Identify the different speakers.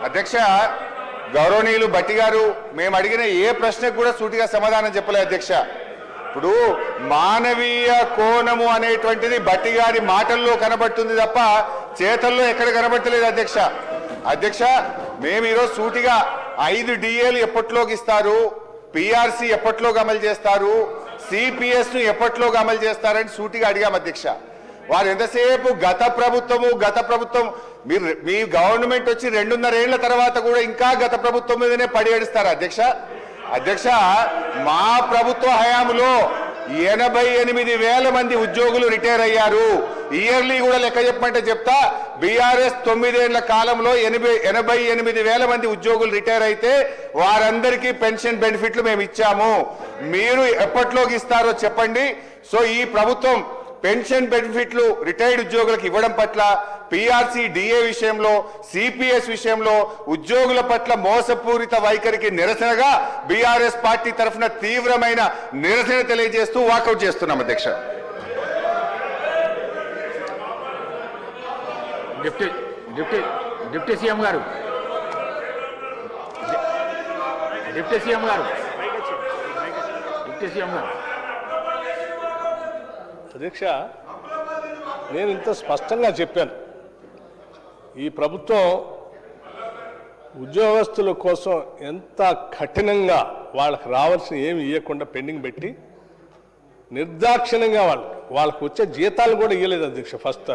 Speaker 1: అధ్యక్ష, గౌరవనీయులు భట్టి గారు మేము అడిగిన ఏ ప్రశ్నకు కూడా సూటిగా సమాధానం చెప్పలేదు అధ్యక్ష. ఇప్పుడు మానవీయ కోణము అనేటువంటిది భట్టి గారి మాటల్లో కనబడుతుంది తప్ప చేతల్లో ఎక్కడ కనబడతలేదు అధ్యక్ష. అధ్యక్ష, మేము ఈరోజు సూటిగా 5 DAలు ఎప్పట్లోకి ఇస్తారు, PRC ఎప్పట్లోకి అమలు చేస్తారు, CPS ను ఎప్పట్లోకి అమలు చేస్తారని సూటిగా అడిగాం అధ్యక్ష. వారు ఎంతసేపు గత ప్రభుత్వం మీ గవర్నమెంట్ వచ్చి 2.5 ఏళ్ల తర్వాత కూడా ఇంకా గత ప్రభుత్వం మీదనే పడి ఏడుస్తారు అధ్యక్ష. అధ్యక్ష, మా ప్రభుత్వ హయాంలో 88,000 మంది ఉద్యోగులు రిటైర్ అయ్యారు. ఇయర్లీ కూడా లెక్క చెప్పమంటే చెప్తా. BRS 9 ఏళ్ల కాలంలో 88,000 మంది ఉద్యోగులు రిటైర్ అయితే వారందరికీ పెన్షన్ బెనిఫిట్లు మేము ఇచ్చాము. మీరు ఎప్పట్లోకి ఇస్తారో చెప్పండి. సో ఈ ప్రభుత్వం పెన్షన్ బెనిఫిట్లు రిటైర్డ్ ఉద్యోగులకు ఇవ్వడం పట్ల, PRC DA విషయంలో, CPS విషయంలో ఉద్యోగుల పట్ల మోసపూరిత వైఖరికి నిరసనగా BRS పార్టీ తరఫున తీవ్రమైన నిరసన తెలియజేస్తూ వాకౌట్ చేస్తున్నాం అధ్యక్ష.
Speaker 2: డిప్యూటీ సీఎం గారు
Speaker 3: అధ్యక్ష, నేను ఇంత స్పష్టంగా చెప్పాను. ఈ ప్రభుత్వం ఉద్యోగస్తుల కోసం ఎంత కఠినంగా వాళ్ళకి రావాల్సిన ఏమి ఇవ్వకుండా పెండింగ్ పెట్టి నిర్దాక్షిణ్యంగా వాళ్ళకు వచ్చే జీతాలు కూడా ఇవ్వలేదు అధ్యక్ష. ఫస్ట్